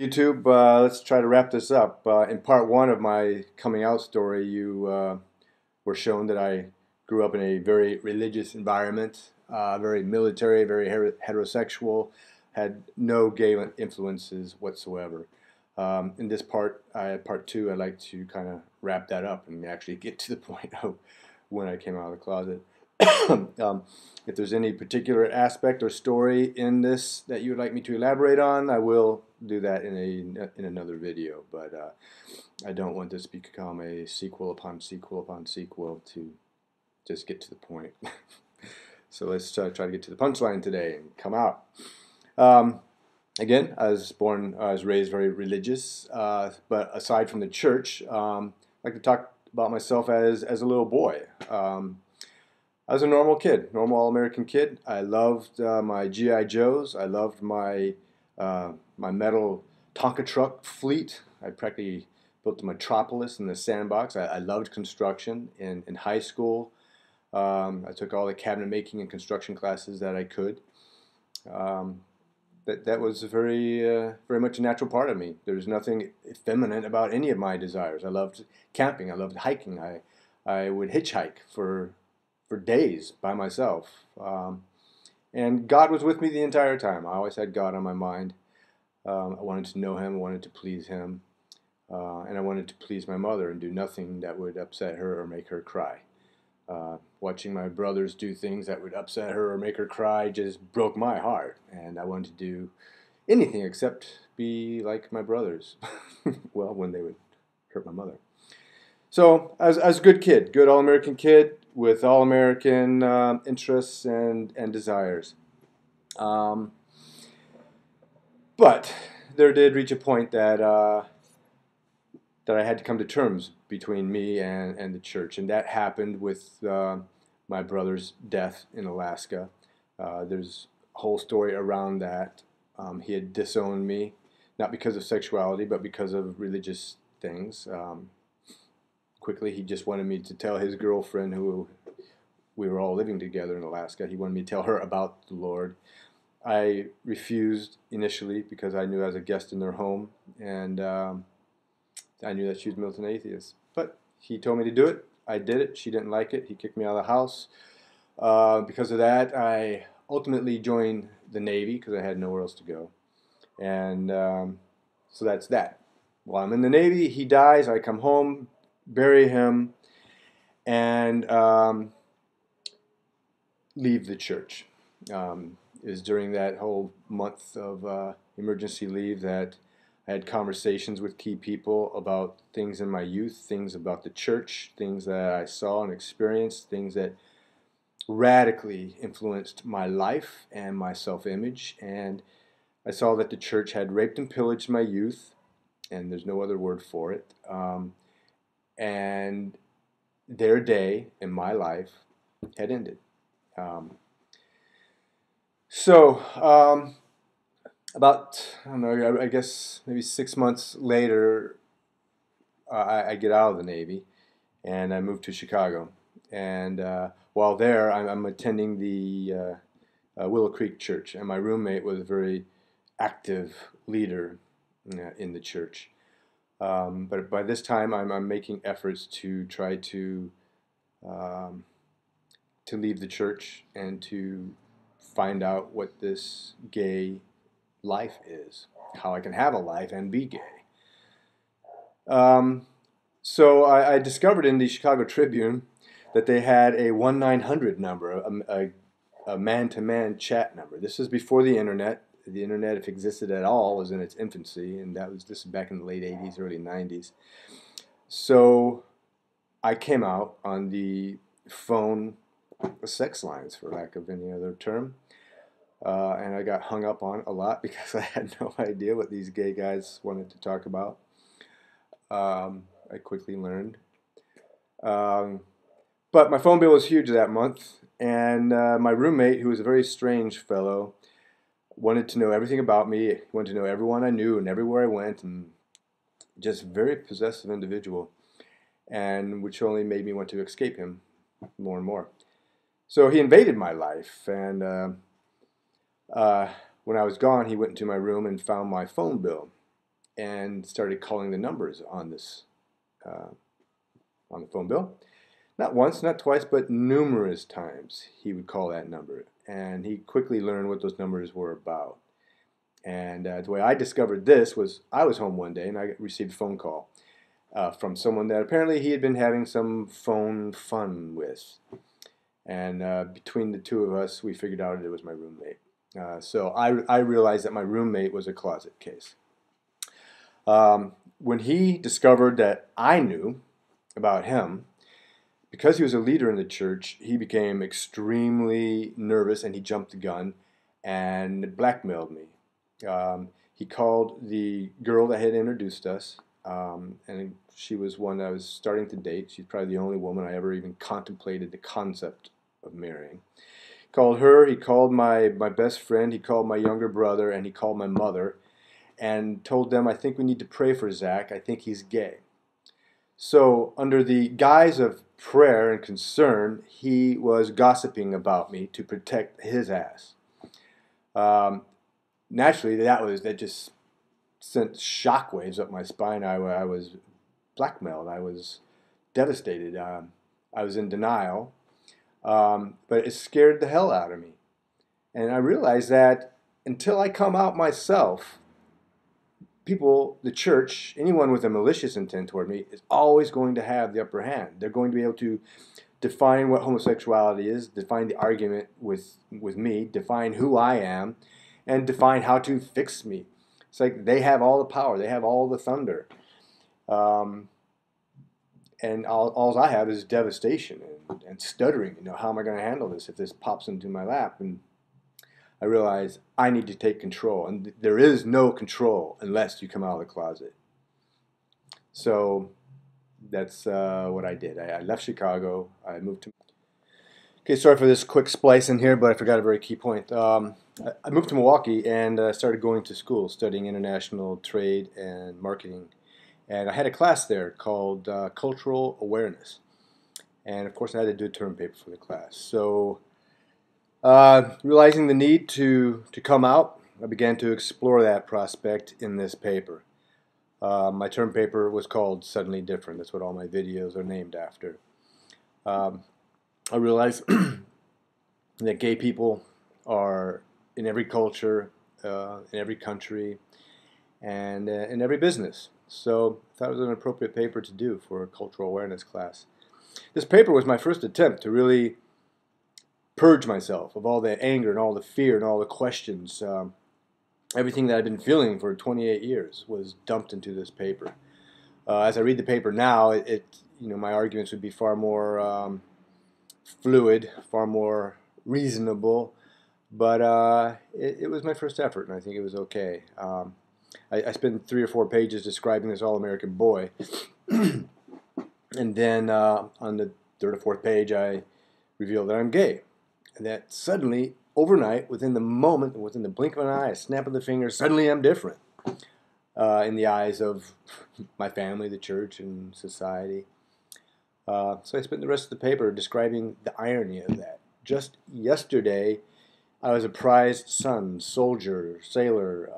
YouTube, let's try to wrap this up. In part one of my coming out story, you were shown that I grew up in a very religious environment, very military, very heterosexual, had no gay influences whatsoever. In this part two, I'd like to kind of wrap that up and actually get to the point of when I came out of the closet. um, if there's any particular aspect or story in this that you would like me to elaborate on, I will do that in another video. But I don't want this to become a sequel upon sequel upon sequel to just get to the point. So let's try to get to the punchline today and come out. Again, I was raised very religious, but aside from the church, I like to talk about myself as a little boy. I was a normal kid, normal all-American kid. I loved my G.I. Joes. I loved my my metal Tonka truck fleet. I practically built a metropolis in the sandbox. I loved construction in high school. I took all the cabinet making and construction classes that I could. That was very much a natural part of me. There was nothing effeminate about any of my desires. I loved camping. I loved hiking. I would hitchhike for days by myself. And God was with me the entire time. I always had God on my mind. I wanted to know Him, I wanted to please Him, and I wanted to please my mother and do nothing that would upset her or make her cry. Watching my brothers do things that would upset her or make her cry just broke my heart, and I wanted to do anything except be like my brothers. Well, when they would hurt my mother. So, as a good kid, good all-American kid with all-American interests and desires. But there did reach a point that that I had to come to terms between me and the church, and that happened with my brother's death in Alaska. There's a whole story around that. He had disowned me, not because of sexuality, but because of religious things. Quickly, he just wanted me to tell his girlfriend, who we were all living together in Alaska, he wanted me to tell her about the Lord. I refused initially because I knew I was a guest in their home, and I knew that she was a militant atheist. But he told me to do it. I did it. She didn't like it. He kicked me out of the house. Because of that, I ultimately joined the Navy because I had nowhere else to go. And so that's that. While I'm in the Navy, he dies. I come home, bury him, and leave the church. It was during that whole month of emergency leave that I had conversations with key people about things in my youth, things about the church, things that I saw and experienced, things that radically influenced my life and my self-image. And I saw that the church had raped and pillaged my youth, and there's no other word for it. And their day in my life had ended. About, I don't know, I guess maybe 6 months later, I get out of the Navy and I moved to Chicago. And while there, I'm attending the Willow Creek Church, and my roommate was a very active leader in the church. But by this time, I'm making efforts to try to leave the church and to find out what this gay life is, how I can have a life and be gay. So I discovered in the Chicago Tribune that they had a 1-900 number, a man-to-man chat number. This is before the internet. The internet, if it existed at all, was in its infancy, and this is back in the late 80s, early 90s. So I came out on the phone sex lines, for lack of any other term. And I got hung up on a lot because I had no idea what these gay guys wanted to talk about. I quickly learned. But my phone bill was huge that month, and my roommate, who was a very strange fellow, wanted to know everything about me, wanted to know everyone I knew and everywhere I went, and just a very possessive individual, and which only made me want to escape him more and more. So he invaded my life, and when I was gone, he went into my room and found my phone bill. and started calling the numbers on this on the phone bill. Not once, not twice, but numerous times he would call that number, and he quickly learned what those numbers were about. And the way I discovered this was I was home one day and I received a phone call from someone that apparently he had been having some phone fun with. And between the two of us, we figured out it was my roommate. So I realized that my roommate was a closet case. When he discovered that I knew about him, because he was a leader in the church, he became extremely nervous and he jumped the gun and blackmailed me. He called the girl that had introduced us, and she was one that I was starting to date. She's probably the only woman I ever even contemplated the concept of marrying. He called her, he called my best friend, he called my younger brother, and he called my mother, and told them, I think we need to pray for Zach. I think he's gay. So under the guise of prayer and concern, he was gossiping about me to protect his ass. Naturally, that just sent shockwaves up my spine. I was blackmailed. I was devastated. I was in denial, but it scared the hell out of me. And I realized that until I come out myself, people, the church, anyone with a malicious intent toward me is always going to have the upper hand. They're going to be able to define what homosexuality is, define the argument with me, define who I am, and define how to fix me. It's like they have all the power. They have all the thunder. And all I have is devastation and stuttering. How am I going to handle this if this pops into my lap? And I realize I need to take control. And there is no control unless you come out of the closet. So that's what I did. I left Chicago. I moved to... Okay, sorry for this quick splice in here, but I forgot a very key point. I moved to Milwaukee and started going to school, studying international trade and marketing. And I had a class there called Cultural Awareness. And of course I had to do a term paper for the class. So realizing the need to come out, I began to explore that prospect in this paper. My term paper was called Suddenly Different. That's what all my videos are named after. I realized that gay people are in every culture, in every country, and in every business. So I thought it was an appropriate paper to do for a cultural awareness class. This paper was my first attempt to really purge myself of all the anger and all the fear and all the questions. Everything that I've been feeling for 28 years was dumped into this paper. As I read the paper now, my arguments would be far more fluid, far more reasonable, but it was my first effort, and I think it was okay. I spent 3 or 4 pages describing this all-American boy, and then on the 3rd or 4th page, I revealed that I'm gay, and that suddenly, overnight, within the moment, within the blink of an eye, a snap of the finger, suddenly I'm different in the eyes of my family, the church, and society. So I spent the rest of the paper describing the irony of that. Just yesterday, I was a prized son, soldier, sailor,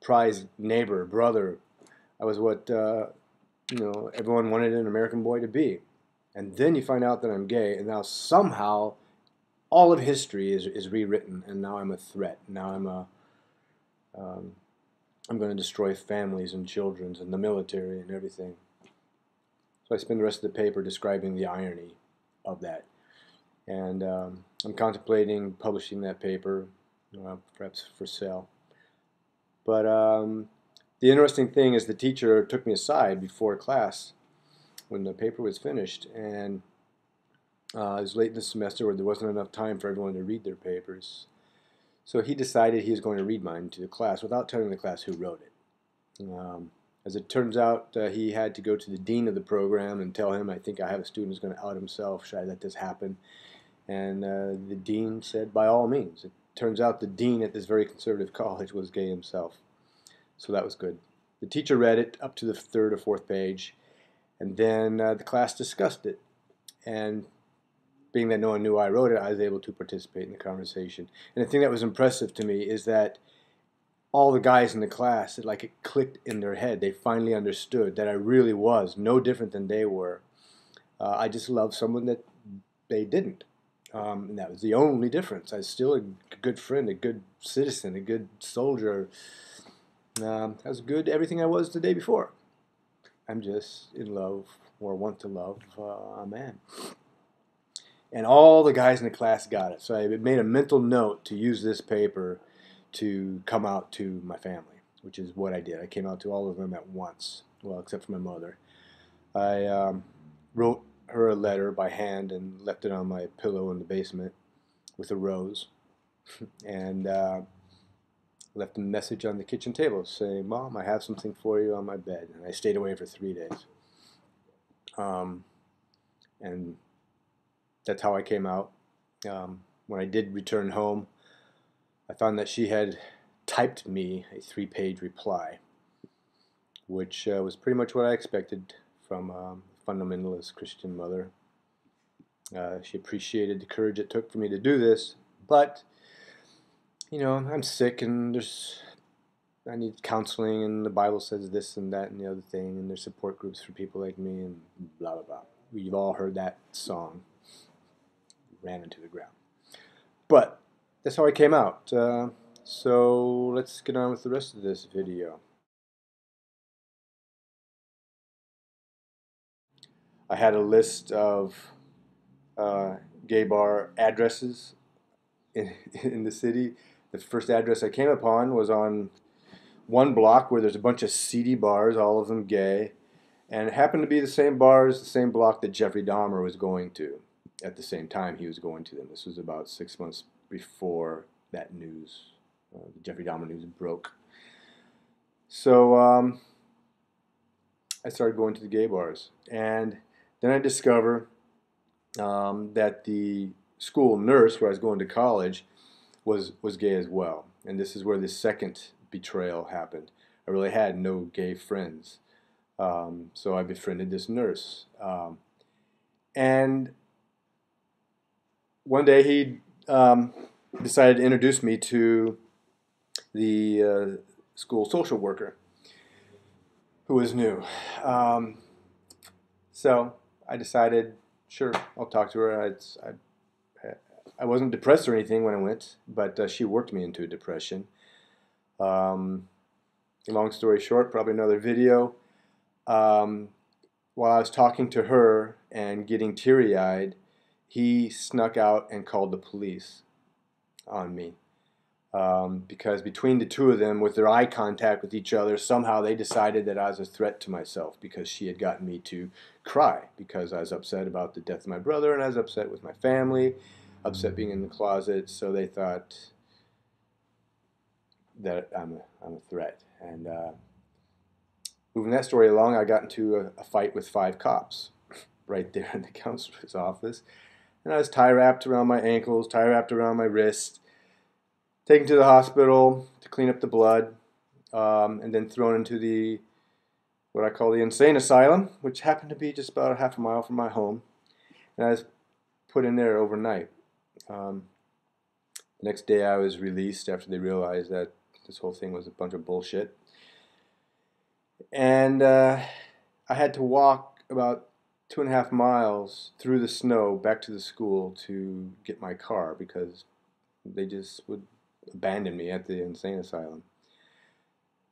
prized neighbor, brother. I was what everyone wanted an American boy to be. And then you find out that I'm gay, and now somehow all of history is rewritten, and now I'm a threat. Now I'm going to destroy families and children and the military and everything. So I spend the rest of the paper describing the irony of that. And I'm contemplating publishing that paper, perhaps for sale. But the interesting thing is the teacher took me aside before class when the paper was finished, and it was late in the semester where there wasn't enough time for everyone to read their papers. So he decided he was going to read mine to the class without telling the class who wrote it. As it turns out, he had to go to the dean of the program and tell him, I think I have a student who's going to out himself. Should I let this happen? And the dean said, by all means. It turns out the dean at this very conservative college was gay himself. So that was good. The teacher read it up to the 3rd or 4th page, and then the class discussed it. And being that no one knew I wrote it, I was able to participate in the conversation. And the thing that was impressive to me is that all the guys in the class, it clicked in their head. They finally understood that I really was no different than they were. I just loved someone that they didn't. And that was the only difference. I was still a good friend, a good citizen, a good soldier. I was good everything I was the day before. I'm just in love, or want to love, a man. And all the guys in the class got it. So I made a mental note to use this paper to come out to my family, which is what I did. I came out to all of them at once, well, except for my mother. I wrote her a letter by hand and left it on my pillow in the basement with a rose, and left a message on the kitchen table saying, "Mom, I have something for you on my bed." And I stayed away for 3 days. And that's how I came out. When I did return home, I found that she had typed me a 3-page reply, which was pretty much what I expected from a fundamentalist Christian mother. She appreciated the courage it took for me to do this, but, you know, I'm sick and I need counseling, and the Bible says this and that and the other thing, and there's support groups for people like me, and blah, blah, blah. We've all heard that song. Ran into the ground. But that's how I came out. So let's get on with the rest of this video. I had a list of gay bar addresses in the city. The first address I came upon was on one block where there's a bunch of seedy bars, all of them gay, and it happened to be the same bars, the same block that Jeffrey Dahmer was going to at the same time he was going to them. This was about 6 months before that news, the Jeffrey Dahmer news broke. So I started going to the gay bars, and then I discovered that the school nurse where I was going to college was gay as well. And this is where the second betrayal happened. I really had no gay friends. So I befriended this nurse. And one day he decided to introduce me to the school social worker, who was new. So I decided, sure, I'll talk to her. I wasn't depressed or anything when I went, but she worked me into a depression. Long story short, probably another video. While I was talking to her and getting teary-eyed, he snuck out and called the police on me. Because between the two of them, with their eye contact with each other, somehow they decided that I was a threat to myself, because she had gotten me to cry because I was upset about the death of my brother, and I was upset with my family, upset being in the closet. So they thought that I'm a threat. And moving that story along, I got into a fight with 5 cops right there in the counselor's office, and I was tie-wrapped around my ankles, tie-wrapped around my wrist, taken to the hospital to clean up the blood, and then thrown into what I call the insane asylum, which happened to be just about a half a mile from my home. And I was put in there overnight. The next day I was released after they realized that this whole thing was a bunch of bullshit. And I had to walk about 2.5 miles through the snow back to the school to get my car, because they just would abandon me at the insane asylum.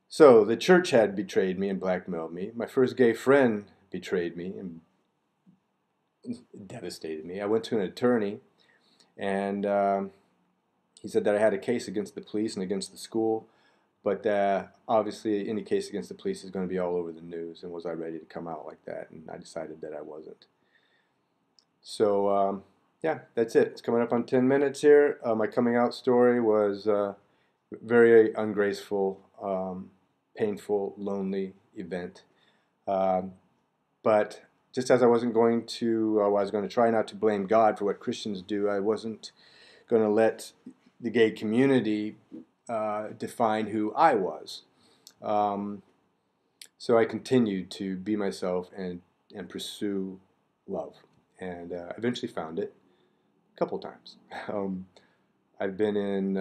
So the church had betrayed me and blackmailed me. My first gay friend betrayed me and devastated me. I went to an attorney, and he said that I had a case against the police and against the school, but obviously any case against the police is going to be all over the news, and was I ready to come out like that? And I decided that I wasn't. So yeah, that's it. It's coming up on 10 minutes here. My coming out story was very ungraceful, painful, lonely event. But just as I wasn't going to, I was going to try not to blame God for what Christians do, I wasn't going to let the gay community define who I was. So I continued to be myself and pursue love, and eventually found it a couple times. I've been in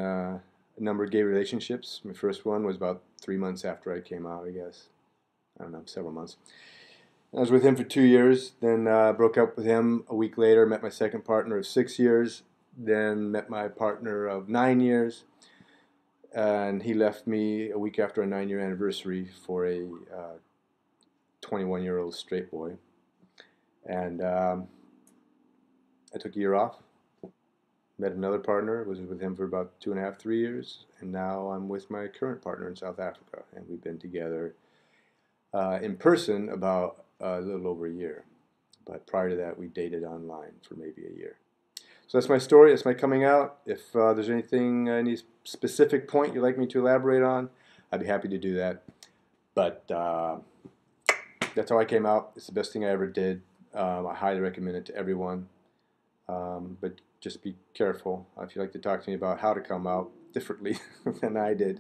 a number of gay relationships. My first one was about 3 months after I came out, I guess. I don't know, several months. I was with him for 2 years, then broke up with him a week later, met my second partner of 6 years, then met my partner of 9 years, and he left me a week after our 9-year anniversary for a 21-year-old straight boy. And I took a year off, met another partner, was with him for about 2.5, 3 years, and now I'm with my current partner in South Africa, and we've been together in person about a little over a year. But prior to that, we dated online for maybe a year. So that's my story. That's my coming out. If there's anything, any specific point you'd like me to elaborate on, I'd be happy to do that. But that's how I came out. It's the best thing I ever did. I highly recommend it to everyone. But just be careful. If you'd like to talk to me about how to come out differently than I did,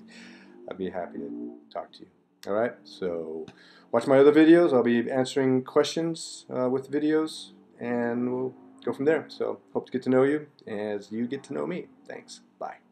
I'd be happy to talk to you. All right, so watch my other videos. I'll be answering questions with videos, and we'll go from there. So hope to get to know you as you get to know me. Thanks. Bye.